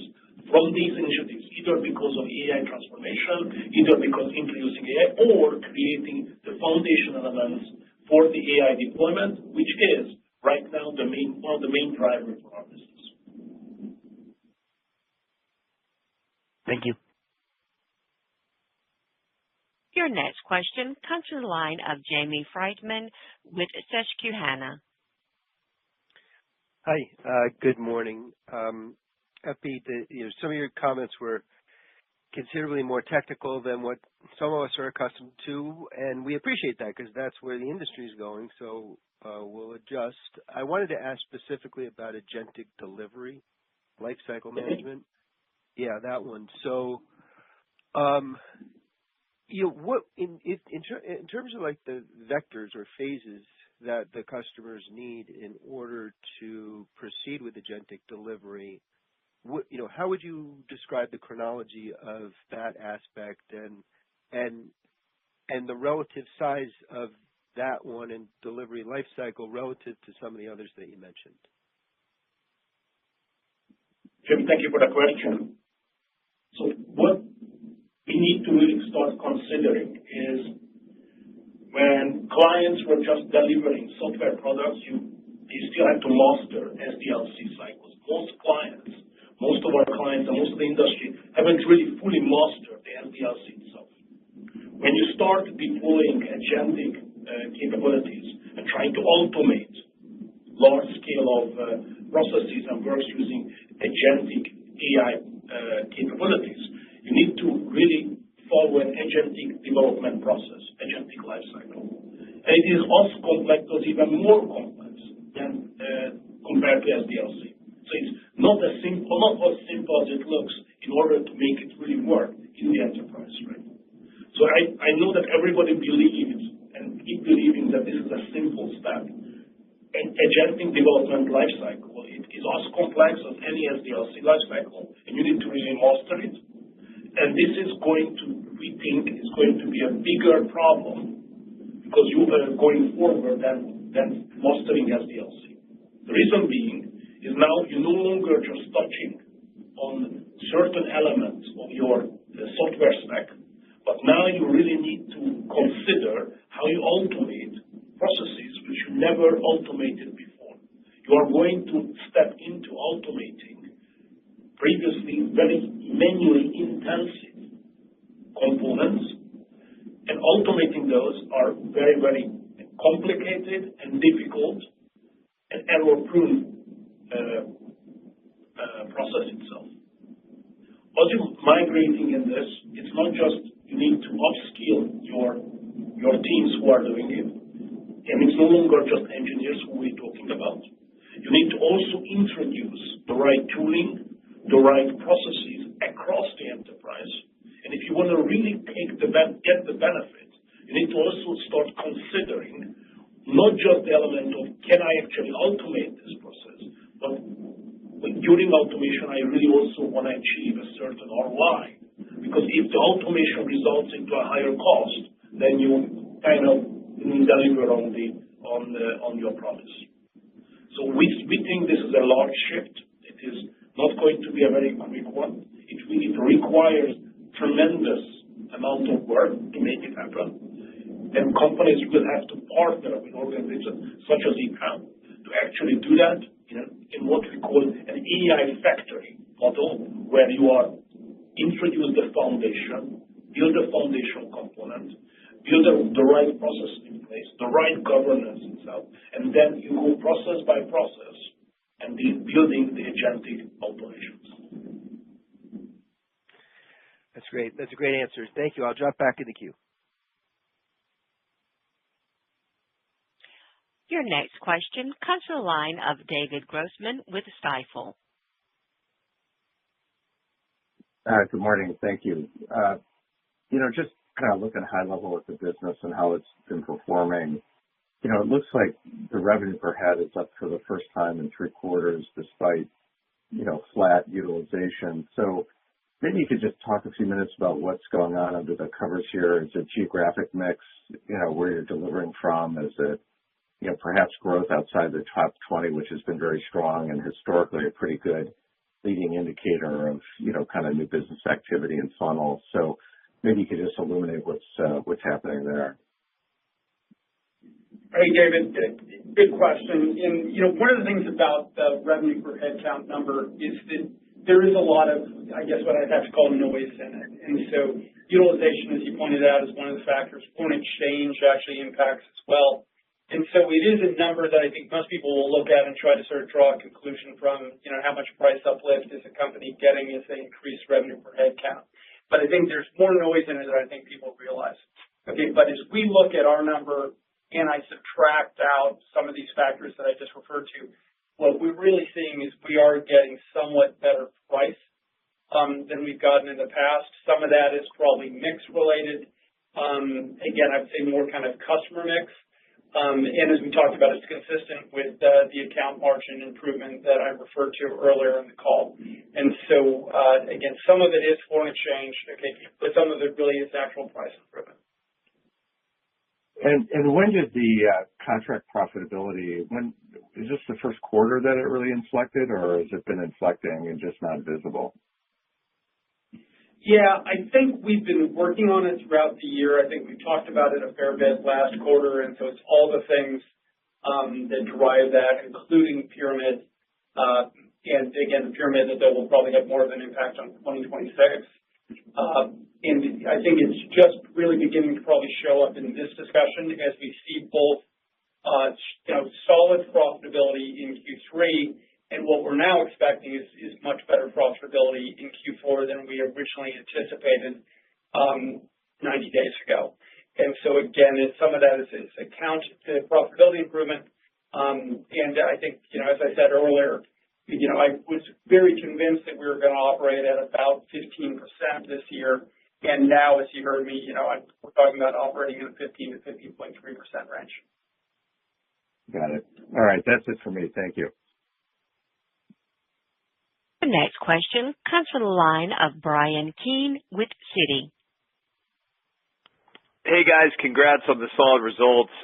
from these initiatives, either because of AI transformation, either because introducing AI or creating the foundation elements for the AI deployment, which is right now one of the main drivers for our business. Thank you. Your next question comes from the line of Jamie Friedman with Susquehanna. Hi, good morning. FB, some of your comments were considerably more technical than what some of us are accustomed to, and we appreciate that because that's where the industry is going, so we'll adjust. I wanted to ask specifically about agentic delivery, lifecycle management. Yeah, that one. So, what in terms of like the vectors or phases that the customers need in order to proceed with agentic delivery, how would you describe the chronology of that aspect and the relative size of that one in delivery lifecycle relative to some of the others that you mentioned? Jim, thank you for the question. So what we need to really start considering is when clients were just delivering software products, they still had to master SDLC cycles. Most of our clients and most of the industry haven't really fully mastered the SDLC itself. When you start deploying agentic capabilities and trying to automate large scale of processes and works using agentic AI capabilities, you need to really follow an agentic development process, agentic lifecycle. And it is as complex or even more complex than compared to SDLC. So it's not as simple as it looks in order to make it really work in the enterprise, right? So I know that everybody believes and keep believing that this is a simple step. And agentic development lifecycle, it is as complex as any SDLC lifecycle, and you need to really master it. And this is we think, is going to be a bigger problem because you are going forward than mastering SDLC. The reason being is now you're no longer just touching on certain elements of your software spec, but now you really need to consider how you automate processes which you never automated before. You are going to step into automating previously very manually intensive components, and automating those are very, very complicated and difficult and error-prone process itself. As you're migrating in this, it's not just you need to upskill your teams who are doing it, and it's no longer just engineers who we're talking about. You need to also introduce the right tooling, the right processes across the enterprise. And if you want to really get the benefit, you need to also start considering not just the element of can I actually automate this process, but during automation, I really also want to achieve a certain ROI. Because if the automation results into a higher cost, then you kind of deliver on your promise. So we think this is a large shift. It is not going to be a very quick one. It requires tremendous amount of work to make it happen. And companies will have to partner with organizations such as EPAM to actually do that in what we call an EI factory model, where you are introduce the foundation, build the foundation component, build the right process in place, the right governance itself, and then you go process by process and building the agentic automations. That's great. That's a great answer. Thank you. I'll drop back in the queue. Your next question comes to the line of David Grossman with Stifel. Good morning. Thank you. Just kind of looking high level at the business and how it's been performing, it looks like the revenue per head is up for the first time in 3 quarters despite, flat utilization. So maybe you could just talk a few minutes about what's going on under the covers here. Is it geographic mix, where you're delivering from? Is it, perhaps growth outside the top 20, which has been very strong and historically a pretty good leading indicator of, kind of new business activity and funnel. So maybe you could just illuminate what's happening there. Hey, David, good question. And, one of the things about the revenue per head count number is that there is a lot of, I guess, what I'd have to call noise in it. And so utilization, as you pointed out, is one of the factors. Foreign exchange actually impacts as well. And so it is a number that I think most people will look at and try to sort of draw a conclusion from, how much price uplift is a company getting as they increase revenue per head count. But I think there's more noise in it than I think people realize. Okay, but as we look at our number and I subtract out some of these factors that I just referred to, what we're really seeing is we are getting somewhat better price than we've gotten in the past. Some of that is probably mix related. Again, I'd say more kind of customer mix. And as we talked about, it's consistent with the account margin improvement that I referred to earlier in the call. And so, again, some of it is foreign exchange, okay, but some of it really is actual price improvement. And when did the contract profitability, is this the first quarter that it really inflected, or has it been inflecting and just not visible? Yeah, I think we've been working on it throughout the year. I think we talked about it a fair bit last quarter, and so it's all the things that drive that, including Pyramid. And again, the Pyramid that will probably have more of an impact on 2026. And I think it's just really beginning to probably show up in this discussion as we see both, solid profitability in Q3. And what we're now expecting is much better profitability in Q4 than we originally anticipated 90 days ago. And so again, some of that is account to profitability improvement. And I think, as I said earlier, I was very convinced that we were going to operate at about 15% this year. And now, as you heard me, we're talking about operating in the 15 to 15.3% range. Got it. All right. That's it for me. Thank you. The next question comes from the line of Brian Keane with Citi. Hey guys, congrats on the solid results.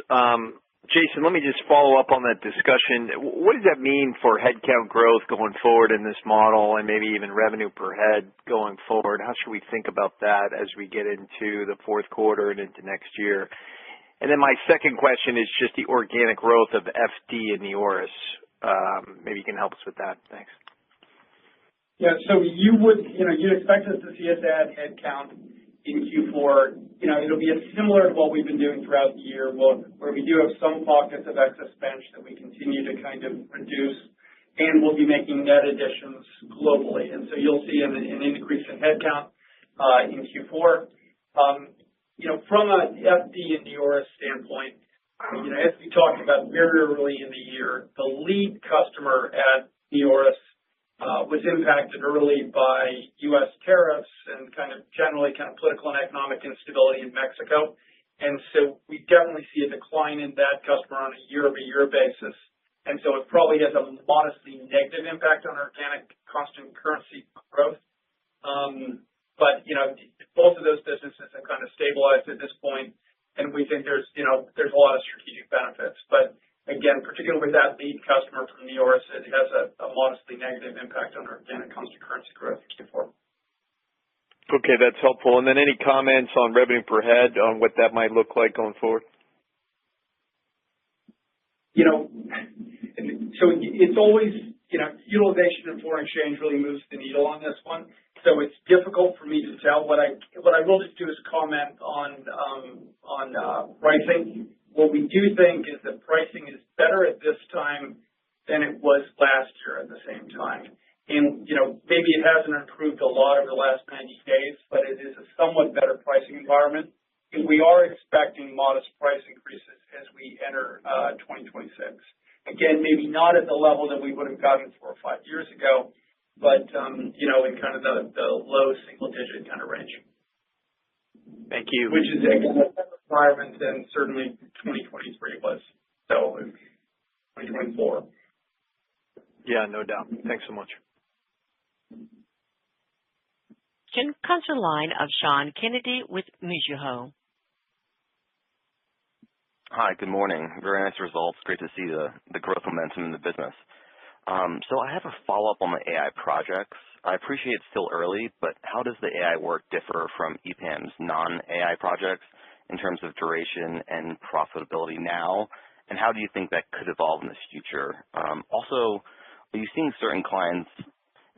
Jason, let me just follow up on that discussion. What does that mean for headcount growth going forward in this model and maybe even revenue per head going forward? How should we think about that as we get into the fourth quarter and into next year? And then my second question is just the organic growth of FD and Neoris. Maybe you can help us with that. Thanks. Yeah, so you'd expect us to see us add headcount in Q4. It'll be similar to what we've been doing throughout the year, where we do have some pockets of excess bench that we continue to kind of reduce, and we'll be making net additions globally. And so you'll see an increase in headcount in Q4. From a FD and Neoris standpoint, as we talked about very early in the year, the lead customer at Neoris was impacted early by U.S. tariffs and generally political and economic instability in Mexico. And so we definitely see a decline in that customer on a year-over-year basis. And so it probably has a modestly negative impact on organic constant currency growth. But both of those businesses have kind of stabilized at this point, and we think there's a lot of strategic benefits. But again, particularly with that lead customer from Neoris, it has a modestly negative impact on organic constant currency growth in Q4. Okay, that's helpful. And then any comments on revenue per head on what that might look like going forward? So it's always, utilization and foreign exchange really moves the needle on this one. So it's difficult for me to tell. What I will just do is comment on pricing. What we do think is that pricing is better at this time than it was last year at the same time. And, maybe it hasn't improved a lot over the last 90 days, but it is a somewhat better pricing environment. And we are expecting modest price increases as we enter 2026. Again, maybe not at the level that we would have gotten 4 or 5 years ago, but, in kind of the low single-digit kind of range. Thank you. Which is a better environment than certainly 2023 was. So 2024. Yeah, no doubt. Thanks so much. Comes to the line of Sean Kennedy with Mizuho. Hi, good morning. Very nice results. Great to see the growth momentum in the business. So I have a follow-up on the AI projects. I appreciate it's still early, but how does the AI work differ from EPAM's non-AI projects in terms of duration and profitability now? And how do you think that could evolve in the future? Also, are you seeing certain clients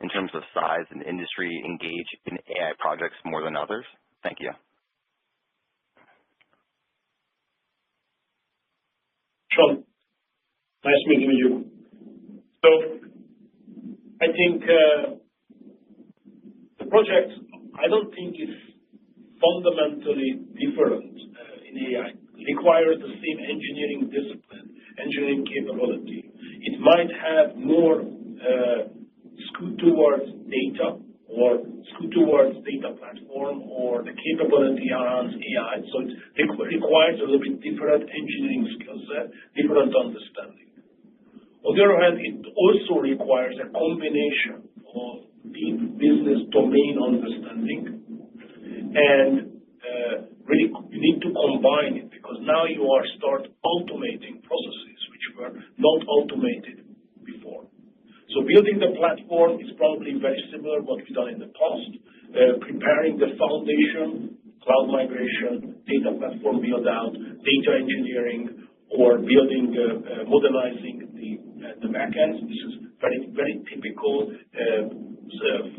in terms of size and industry engage in AI projects more than others? Thank you. Sean, nice meeting you. So I think the project, I don't think is fundamentally different in AI. It requires the same engineering discipline, engineering capability. It might have more skew towards data or skew towards data platform or the capability around AI. So it requires a little bit different engineering skill set, different understanding. On the other hand, it also requires a combination of deep business domain understanding and really you need to combine it because now you are start automating processes which were not automated before. So building the platform is probably very similar to what we've done in the past, preparing the foundation, cloud migration, data platform build out, data engineering, or building, modelizing the backends. This is very, very typical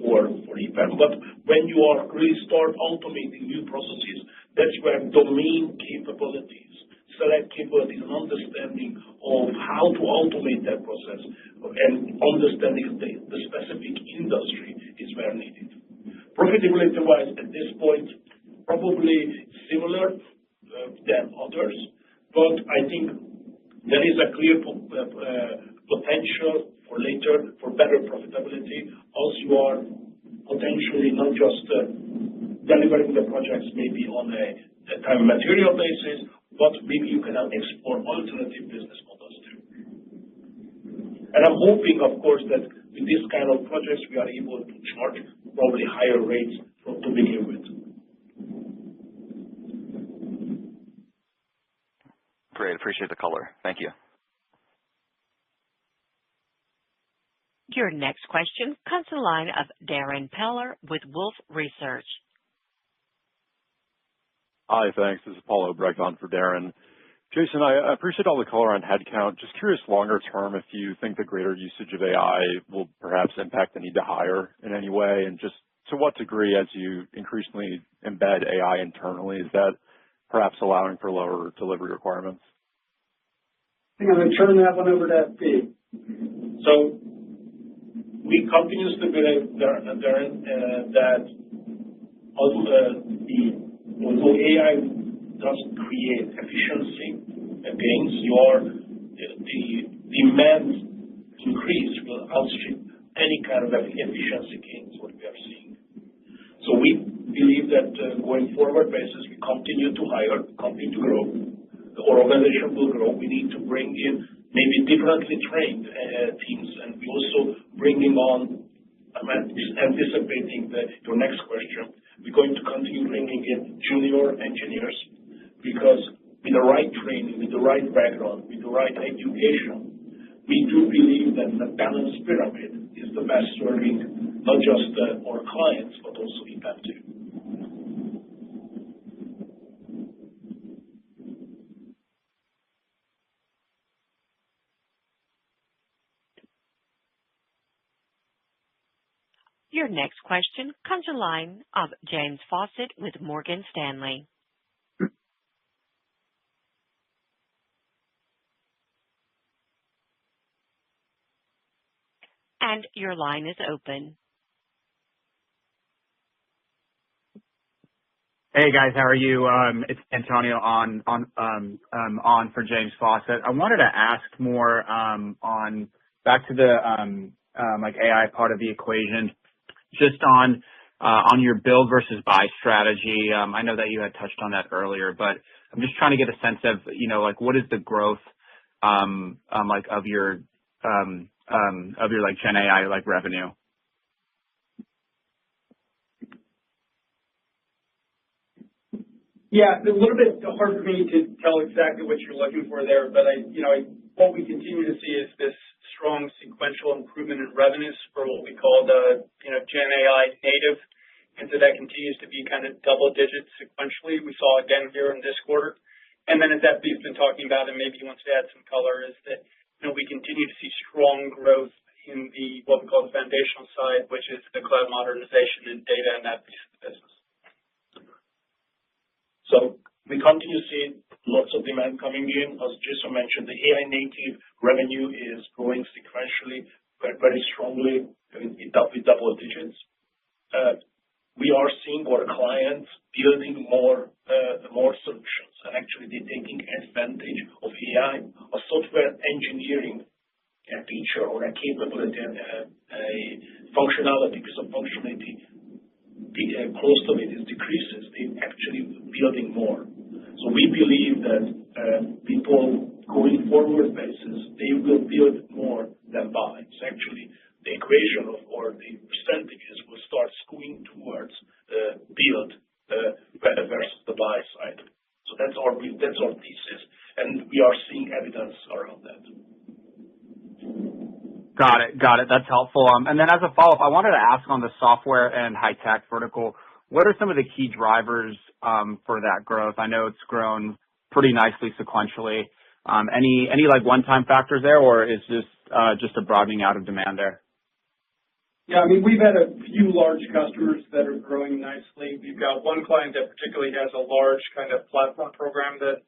for EPAM. But when you are really start automating new processes, that's where domain capabilities, select capabilities, and understanding of how to automate that process and understanding the specific industry is very needed. Profitability-wise, at this point, probably similar than others, but I think there is a clear potential for later for better profitability as you are potentially not just delivering the projects maybe on a time and material basis, but maybe you can explore alternative business models too. And I'm hoping, of course, that with this kind of projects, we are able to charge probably higher rates to begin with. Great. Appreciate the color. Thank you. Your next question comes to the line of Darrin Peller with Wolfe Research. Hi, thanks. This is Paul Obrecht on for Darrin. Jason, I appreciate all the color on headcount. Just curious longer term if you think the greater usage of AI will perhaps impact the need to hire in any way, and just to what degree as you increasingly embed AI internally, is that perhaps allowing for lower delivery requirements? I think I'm going to turn that one over to FB. So we continuously believe, Darrin, that although AI does create efficiency gains, the demand increase will outstrip any kind of efficiency gains what we are seeing. So we believe that going forward basis, we continue to hire, continue to grow. The organization will grow. We need to bring in maybe differently trained teams, and we also bringing on, I'm anticipating your next question, we're going to continue bringing in junior engineers because with the right training, with the right background, with the right education, we do believe that the balanced pyramid is the best serving not just our clients, but also EPAM too. Your next question comes to the line of James Faucette with Morgan Stanley. And your line is open. Hey guys, how are you? It's Antonio on for James Faucette. I wanted to ask more on back to the like AI part of the equation, just on your build versus buy strategy. I know that you had touched on that earlier, but I'm just trying to get a sense of like what is the growth like of your like Gen AI like revenue. Yeah, it's a little bit hard for me to tell exactly what you're looking for there, but what we continue to see is this strong sequential improvement in revenues for what we call the Gen AI native, and so that continues to be kind of double digits sequentially. We saw again here in this quarter, and then as FB's been talking about, and maybe he wants to add some color, is that we continue to see strong growth in the what we call the foundational side, which is the cloud modernization and data and that piece of the business. So we continue to see lots of demand coming in. As Jason mentioned, the AI native revenue is growing sequentially very strongly with double digits. We are seeing our clients building more solutions, and actually they're taking advantage of AI, a software engineering feature or a capability, a functionality, because of functionality close to it is decreases. They're actually building more. So we believe that people going forward basis, they will build more than buy. So actually the equation or the percentages will start skewing towards build versus the buy side. So that's our thesis, and we are seeing evidence around that. Got it. That's helpful. And then as a follow-up, I wanted to ask on the software and high-tech vertical, what are some of the key drivers for that growth? I know it's grown pretty nicely sequentially. Any like one-time factors there, or is this just a broadening out of demand there? Yeah, I mean, we've had a few large customers that are growing nicely. We've got one client that particularly has a large kind of platform program that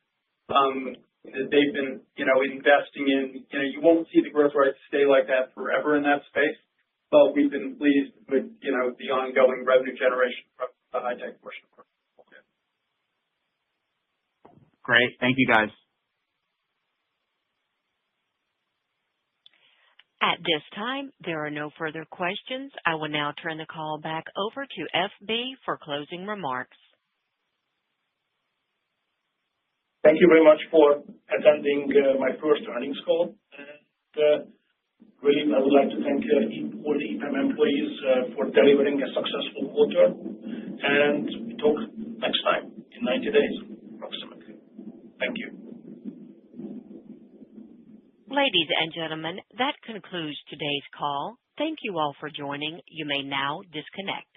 they've been, investing in. You won't see the growth rates stay like that forever in that space, but we've been pleased with, the ongoing revenue generation from the high-tech portion of our portfolio. Great. Thank you, guys. At this time, there are no further questions. I will now turn the call back over to FB for closing remarks. Thank you very much for attending my first earnings call. And Really, I would like to thank all the EPAM employees for delivering a successful quarter, and we talk next time in 90 days, approximately. Thank you. Ladies and gentlemen, that concludes today's call. Thank you all for joining. You may now disconnect.